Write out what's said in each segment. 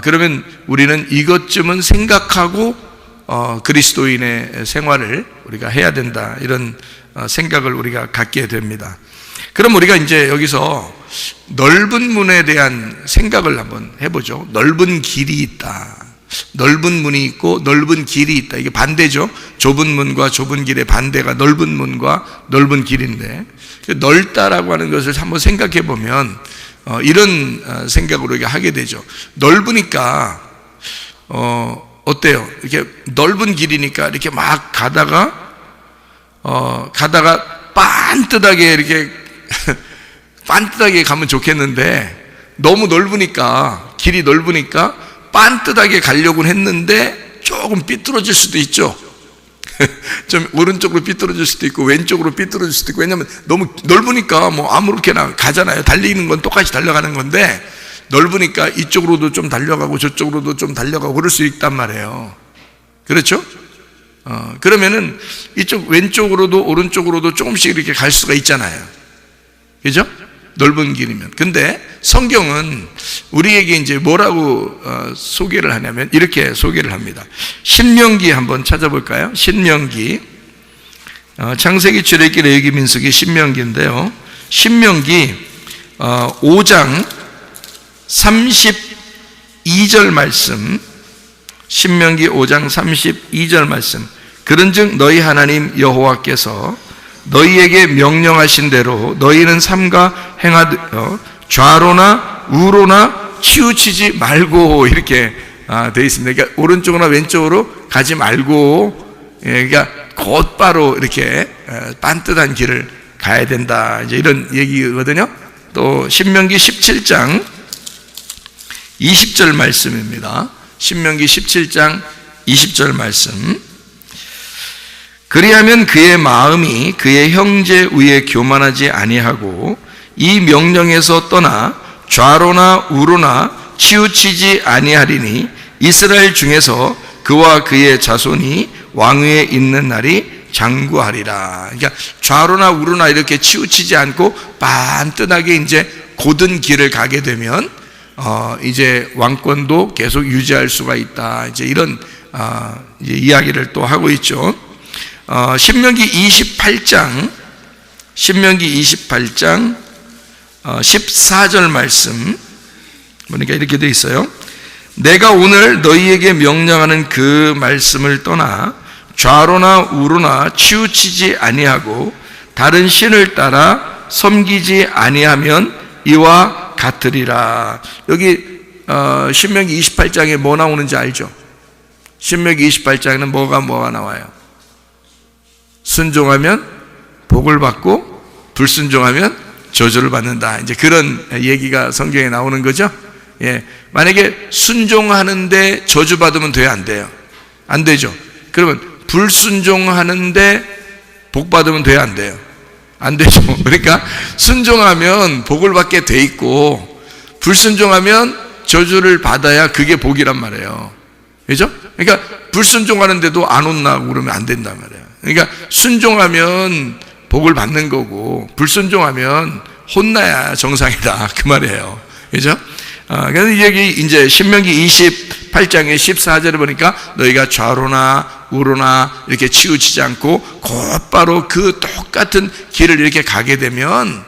그러면 우리는 이것쯤은 생각하고 그리스도인의 생활을 우리가 해야 된다, 이런 생각을 우리가 갖게 됩니다. 그럼 우리가 이제 여기서 넓은 문에 대한 생각을 한번 해보죠. 넓은 길이 있다. 넓은 문이 있고 넓은 길이 있다. 이게 반대죠. 좁은 문과 좁은 길의 반대가 넓은 문과 넓은 길인데, 넓다라고 하는 것을 한번 생각해 보면 이런 생각으로 이렇게 하게 되죠. 넓으니까 어때요? 이렇게 넓은 길이니까 이렇게 막 가다가 빤듯하게 이렇게 빤듯하게 가면 좋겠는데, 너무 넓으니까, 길이 넓으니까 빤듯하게 가려고 했는데 조금 삐뚤어질 수도 있죠. 좀 오른쪽으로 삐뚤어질 수도 있고 왼쪽으로 삐뚤어질 수도 있고, 왜냐하면 너무 넓으니까 뭐 아무렇게나 가잖아요. 달리는 건 똑같이 달려가는 건데, 넓으니까 이쪽으로도 좀 달려가고 저쪽으로도 좀 달려가고 그럴 수 있단 말이에요. 그렇죠? 그러면은 이쪽 왼쪽으로도 오른쪽으로도 조금씩 이렇게 갈 수가 있잖아요. 그죠? 넓은 길이면. 근데 성경은 우리에게 이제 뭐라고 소개를 하냐면 이렇게 소개를 합니다. 신명기 한번 찾아볼까요? 신명기, 창세기, 출애굽기, 레위기, 민수기, 신명기인데요. 신명기 5장 32절 말씀, 신명기 5장 32절 말씀. 그런즉 너희 하나님 여호와께서 너희에게 명령하신 대로 너희는 삼가 행하여 좌로나 우로나 치우치지 말고, 이렇게 되어 있습니다. 그러니까 오른쪽이나 왼쪽으로 가지 말고, 그러니까 곧바로 이렇게 빤듯한 길을 가야 된다, 이제 이런 얘기거든요. 또 신명기 17장 20절 말씀입니다. 신명기 17장 20절 말씀. 그리하면 그의 마음이 그의 형제 위에 교만하지 아니하고 이 명령에서 떠나 좌로나 우로나 치우치지 아니하리니 이스라엘 중에서 그와 그의 자손이 왕위에 있는 날이 장구하리라. 그러니까 좌로나 우로나 이렇게 치우치지 않고 반듯하게 이제 곧은 길을 가게 되면 이제 왕권도 계속 유지할 수가 있다, 이제 이런 이제 이야기를 또 하고 있죠. 신명기 28장 14절 말씀 보니까 이렇게 되어 있어요. 내가 오늘 너희에게 명령하는 그 말씀을 떠나 좌로나 우로나 치우치지 아니하고 다른 신을 따라 섬기지 아니하면 이와 같으리라. 여기 신명기 28장에 뭐 나오는지 알죠? 신명기 28장에는 뭐가 나와요? 순종하면 복을 받고 불순종하면 저주를 받는다, 이제 그런 얘기가 성경에 나오는 거죠. 예, 만약에 순종하는데 저주 받으면 돼요, 안 돼요? 안 되죠. 그러면 불순종하는데 복 받으면 돼요, 안 돼요? 안 되죠. 그러니까 순종하면 복을 받게 돼 있고 불순종하면 저주를 받아야 그게 복이란 말이에요. 그죠? 그러니까 불순종하는데도 안 혼나고 그러면 안 된단 말이에요. 그러니까 순종하면 복을 받는 거고 불순종하면 혼나야 정상이다, 그 말이에요. 그죠? 그래서 여기 이제 신명기 28장의 14절에 보니까 너희가 좌로나 우로나 이렇게 치우치지 않고 곧바로 그 똑같은 길을 이렇게 가게 되면,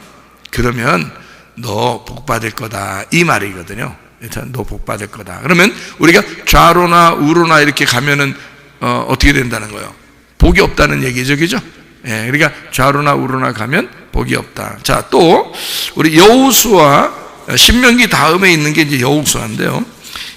그러면 너 복 받을 거다, 이 말이거든요. 일단 너 복 받을 거다. 그러면 우리가 좌로나 우로나 이렇게 가면은 어떻게 된다는 거예요? 복이 없다는 얘기죠, 그죠? 예, 그러니까 좌로나 우로나 가면 복이 없다. 자, 또 우리 여호수아, 신명기 다음에 있는 게 이제 여호수아인데요.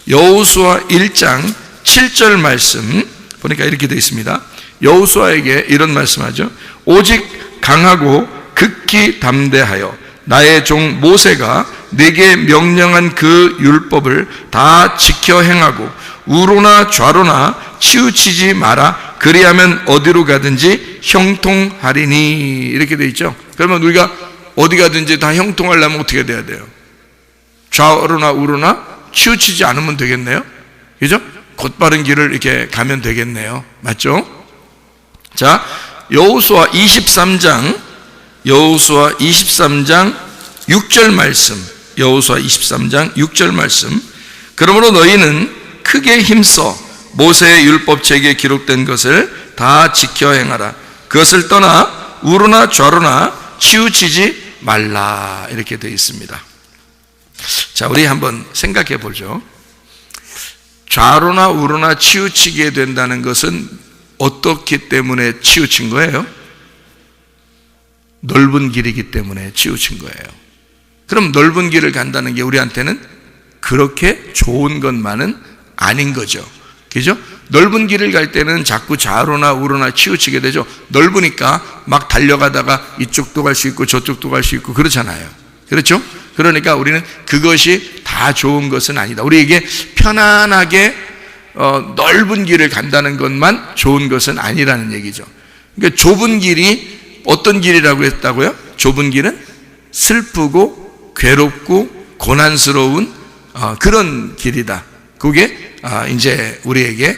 여호수아 1장 7절 말씀 보니까 이렇게 되어 있습니다. 여호수아에게 이런 말씀하죠. 오직 강하고 극히 담대하여 나의 종 모세가 내게 명령한 그 율법을 다 지켜 행하고 우로나 좌로나 치우치지 마라. 그리하면 어디로 가든지 형통하리니, 이렇게 되어 있죠. 그러면 우리가 어디 가든지 다 형통하려면 어떻게 돼야 돼요? 좌로나 우로나 치우치지 않으면 되겠네요. 그죠? 곧바른 길을 이렇게 가면 되겠네요. 맞죠? 자, 여호수아 23장 6절 말씀, 여호수아 23장 6절 말씀. 그러므로 너희는 크게 힘써 모세의 율법책에 기록된 것을 다 지켜 행하라. 그것을 떠나 우로나 좌로나 치우치지 말라. 이렇게 되어 있습니다. 자, 우리 한번 생각해 보죠. 좌로나 우로나 치우치게 된다는 것은 어떻기 때문에 치우친 거예요? 넓은 길이기 때문에 치우친 거예요. 그럼 넓은 길을 간다는 게 우리한테는 그렇게 좋은 것만은 아닌 거죠. 그죠? 넓은 길을 갈 때는 자꾸 좌로나 우로나 치우치게 되죠. 넓으니까 막 달려가다가 이쪽도 갈 수 있고 저쪽도 갈 수 있고 그렇잖아요. 그렇죠? 그러니까 우리는 그것이 다 좋은 것은 아니다. 우리에게 편안하게 넓은 길을 간다는 것만 좋은 것은 아니라는 얘기죠. 그러니까 좁은 길이 어떤 길이라고 했다고요? 좁은 길은 슬프고 괴롭고 고난스러운 그런 길이다. 그게 이제 우리에게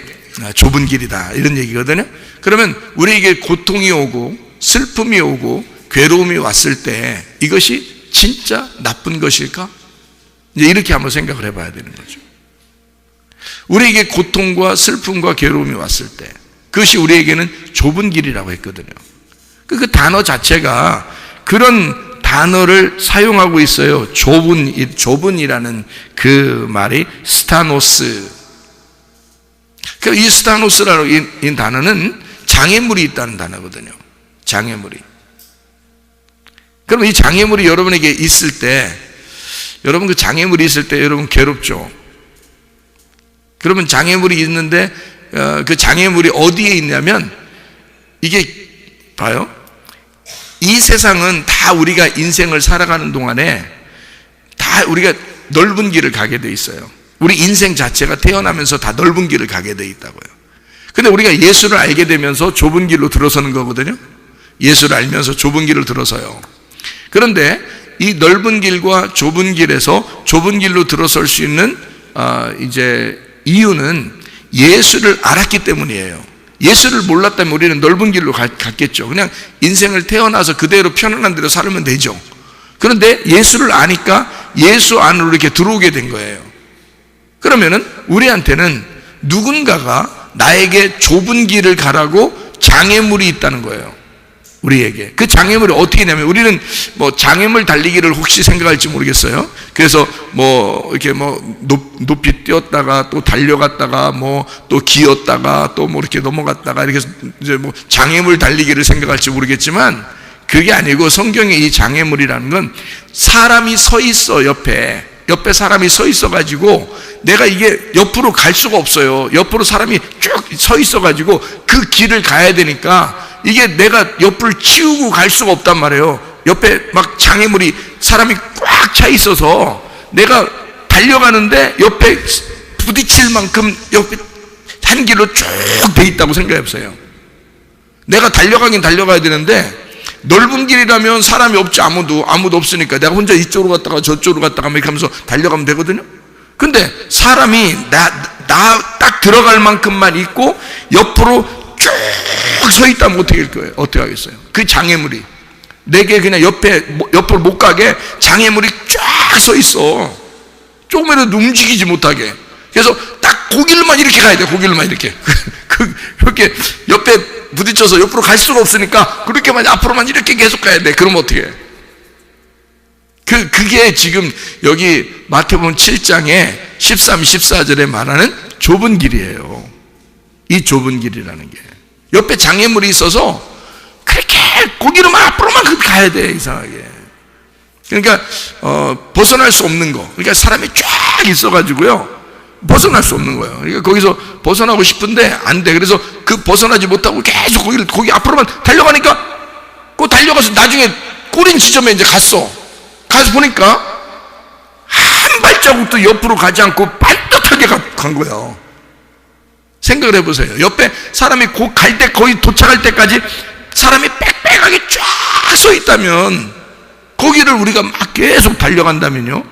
좁은 길이다 이런 얘기거든요. 그러면 우리에게 고통이 오고 슬픔이 오고 괴로움이 왔을 때 이것이 진짜 나쁜 것일까? 이제 이렇게 한번 생각을 해봐야 되는 거죠. 우리에게 고통과 슬픔과 괴로움이 왔을 때 그것이 우리에게는 좁은 길이라고 했거든요. 그 단어 자체가 그런 단어를 사용하고 있어요. 좁은이라는 그 말이 스타노스. 이 스타노스라는 이 단어는 장애물이 있다는 단어거든요. 장애물이. 그럼 이 장애물이 여러분에게 있을 때, 여러분 그 장애물이 있을 때 여러분 괴롭죠. 그러면 장애물이 있는데 그 장애물이 어디에 있냐면 이게 봐요. 이 세상은 다 우리가 인생을 살아가는 동안에 다 우리가 넓은 길을 가게 돼 있어요. 우리 인생 자체가 태어나면서 다 넓은 길을 가게 돼 있다고요. 근데 우리가 예수를 알게 되면서 좁은 길로 들어서는 거거든요. 예수를 알면서 좁은 길을 들어서요. 그런데 이 넓은 길과 좁은 길에서 좁은 길로 들어설 수 있는 이제 이유는 예수를 알았기 때문이에요. 예수를 몰랐다면 우리는 넓은 길로 갔겠죠. 그냥 인생을 태어나서 그대로 편안한 대로 살면 되죠. 그런데 예수를 아니까 예수 안으로 이렇게 들어오게 된 거예요. 그러면은 우리한테는 누군가가 나에게 좁은 길을 가라고 장애물이 있다는 거예요. 우리에게. 그 장애물이 어떻게 되냐면 우리는 뭐 장애물 달리기를 혹시 생각할지 모르겠어요. 그래서 뭐 이렇게 뭐 높이 뛰었다가 또 달려갔다가 뭐 또 기었다가 또 뭐 이렇게 넘어갔다가 이렇게 이제 뭐 장애물 달리기를 생각할지 모르겠지만 그게 아니고 성경에 이 장애물이라는 건 사람이 서 있어. 옆에 사람이 서 있어 가지고 내가 이게 옆으로 갈 수가 없어요. 옆으로 사람이 쭉 서 있어 가지고 그 길을 가야 되니까 이게 내가 옆을 치우고 갈 수가 없단 말이에요. 옆에 막 장애물이 사람이 꽉 차 있어서 내가 달려가는데 옆에 부딪힐 만큼 옆에 한 길로 쭉 돼 있다고 생각해 보세요. 내가 달려가긴 달려가야 되는데 넓은 길이라면 사람이 없지. 아무도 없으니까 내가 혼자 이쪽으로 갔다가 저쪽으로 갔다가 이렇게 하면서 달려가면 되거든요. 근데 사람이 나 딱 들어갈 만큼만 있고 옆으로 쭉 서 있다면 어떻게 할 거예요? 어떻게 하겠어요? 그 장애물이 내게 그냥 옆으로 못 가게 장애물이 쫙 서 있어. 조금이라도 움직이지 못하게. 그래서 딱 고길만 이렇게 가야 돼. 고길만 이렇게 그렇게 옆에 부딪혀서 옆으로 갈 수가 없으니까 그렇게만 앞으로만 이렇게 계속 가야 돼. 그럼 어떻게 해? 그게 지금 여기 마태복음 7장에 13, 14절에 말하는 좁은 길이에요. 이 좁은 길이라는 게 옆에 장애물이 있어서 그렇게 거기로만 앞으로만 가야 돼. 이상하게. 그러니까 벗어날 수 없는 거. 그러니까 사람이 쫙 있어가지고요 벗어날 수 없는 거예요. 그러니까 거기서 벗어나고 싶은데 안 돼. 그래서 그 벗어나지 못하고 계속 거기 앞으로만 달려가니까 그 달려가서 나중에 꼬린 지점에 이제 가서 보니까 한 발자국도 옆으로 가지 않고 반듯하게 간 거예요. 생각을 해보세요. 옆에 사람이 갈 때 거의 도착할 때까지 사람이 빽빽하게 쫙 서 있다면 거기를 우리가 막 계속 달려간다면요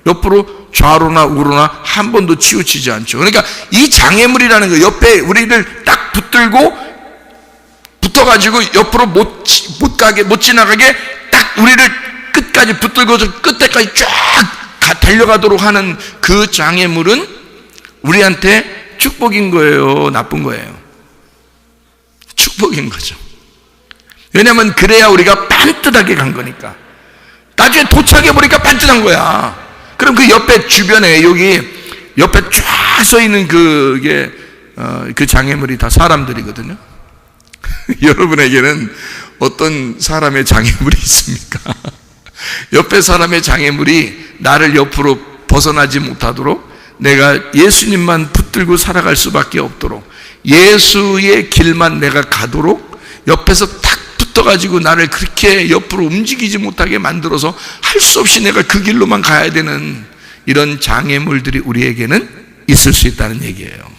옆으로 좌로나 우로나 한 번도 치우치지 않죠. 그러니까 이 장애물이라는 거 옆에 우리를 딱 붙어가지고 옆으로 못 지나가게 딱 우리를 끝까지 붙들고서 끝에까지 쫙 달려가도록 하는 그 장애물은 우리한테 축복인 거예요, 나쁜 거예요? 축복인 거죠. 왜냐하면 그래야 우리가 반듯하게 간 거니까. 나중에 도착해 보니까 반듯한 거야. 그럼 그 옆에 주변에 여기 옆에 쫙 서 있는 그 장애물이 다 사람들이거든요. 여러분에게는 어떤 사람의 장애물이 있습니까? 옆에 사람의 장애물이 나를 옆으로 벗어나지 못하도록, 내가 예수님만 붙들고 살아갈 수밖에 없도록, 예수의 길만 내가 가도록 옆에서 탁 붙어가지고 나를 그렇게 옆으로 움직이지 못하게 만들어서 할 수 없이 내가 그 길로만 가야 되는 이런 장애물들이 우리에게는 있을 수 있다는 얘기예요.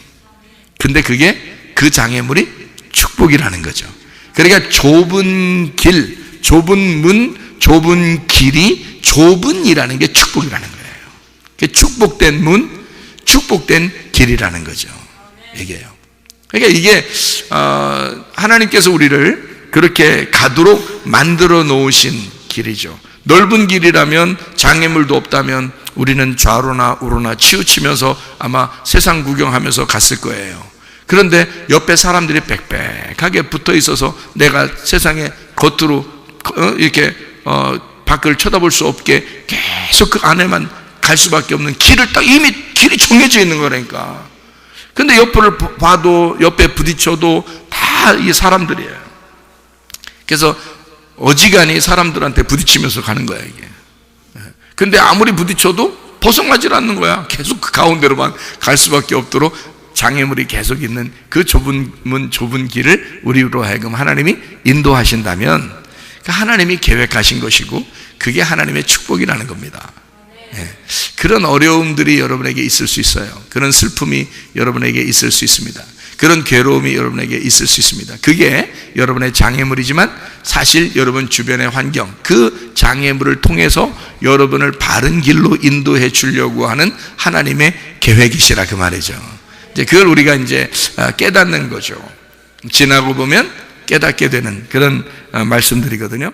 근데 그게 그 장애물이 축복이라는 거죠. 그러니까 좁은 길, 좁은 문, 좁은 길이 좁은이라는 게 축복이라는 거예요. 축복된 문, 축복된 길이라는 거죠. 얘기해요. 그러니까 이게 하나님께서 우리를 그렇게 가도록 만들어 놓으신 길이죠. 넓은 길이라면, 장애물도 없다면 우리는 좌로나 우로나 치우치면서 아마 세상 구경하면서 갔을 거예요. 그런데 옆에 사람들이 빽빽하게 붙어 있어서 내가 세상에 겉으로 이렇게 밖을 쳐다볼 수 없게 계속 그 안에만 갈 수밖에 없는 길을 딱 이미 길이 정해져 있는 거라니까. 근데 옆을 봐도, 옆에 부딪혀도 다 이 사람들이에요. 그래서 어지간히 사람들한테 부딪히면서 가는 거야, 이게. 근데 아무리 부딪혀도 벗어나질 않는 거야. 계속 그 가운데로만 갈 수밖에 없도록 장애물이 계속 있는 그 좁은 문, 좁은 길을 우리로 하여금 하나님이 인도하신다면, 하나님이 계획하신 것이고 그게 하나님의 축복이라는 겁니다. 그런 어려움들이 여러분에게 있을 수 있어요. 그런 슬픔이 여러분에게 있을 수 있습니다. 그런 괴로움이 여러분에게 있을 수 있습니다. 그게 여러분의 장애물이지만 사실 여러분 주변의 환경, 그 장애물을 통해서 여러분을 바른 길로 인도해 주려고 하는 하나님의 계획이시라, 그 말이죠. 이제 그걸 우리가 이제 깨닫는 거죠. 지나고 보면 깨닫게 되는 그런 말씀들이거든요.